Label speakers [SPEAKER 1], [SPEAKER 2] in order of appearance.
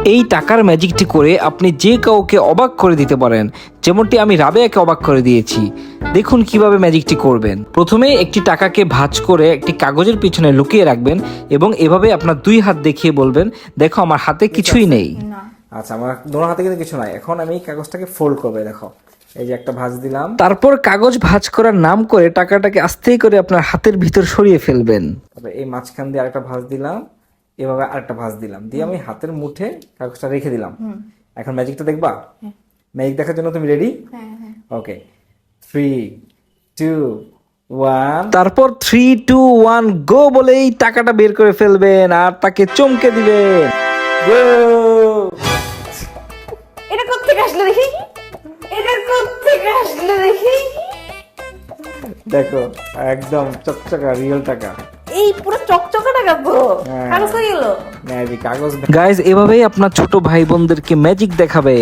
[SPEAKER 1] এই টাকার ম্যাজিকটি করে আপনি যে কাউকে অবাক করে দিতে পারেন, যেমনটি আমি রাবেয়াকে অবাক করে দিয়েছি। দেখুন কিভাবে ম্যাজিকটি করবেন। প্রথমে একটি টাকাকে ভাঁজ করে একটি কাগজের পিছনে লুকিয়ে রাখবেন এবং এভাবে আপনার 2 হাত দেখিয়ে বলবেন, দেখো আমার হাতে কিছুই নেই।
[SPEAKER 2] আচ্ছা, আমার দোনো হাতে কিন্তু কিছু নাই। এখন আমি এই কাগজটাকে ফোল্ড করবো, দেখো এই যে একটা ভাঁজ দিলাম।
[SPEAKER 1] তারপর কাগজ ভাঁজ করার নাম করে টাকাটাকে আস্তে করে আপনার হাতের ভিতর সরিয়ে ফেলবেন।
[SPEAKER 2] তারপরে এই মাঝখান দিয়ে আরেকটা ভাঁজ দিলাম, এভাবে আরেকটা ভাঁজ দিলাম, দিয়ে আমি হাতের মুঠে কাগজটা রেখে দিলাম। এখন ম্যাজিকটা দেখবা? ম্যাজিক দেখার জন্য তুমি রেডি? ওকে, 3, 2, 1।
[SPEAKER 1] তারপর 3, 2, 1 গো বলেই টাকাটা বের করে ফেলবেন আর তাকে চমকে দিবেন।
[SPEAKER 3] এটা কোত্থেকে আসলো দেখি, এটা কোত্থেকে আসলো দেখি।
[SPEAKER 2] দেখো একদম চকচকা রিয়েল টাকা।
[SPEAKER 3] এই পুরো চকচকা টাকা তো কাগজ হয়ে গেল।
[SPEAKER 2] ম্যাজিক কাগজ।
[SPEAKER 1] গাইজ, এভাবেই আপনার ছোট ভাই বোনদেরকে ম্যাজিক দেখাবে।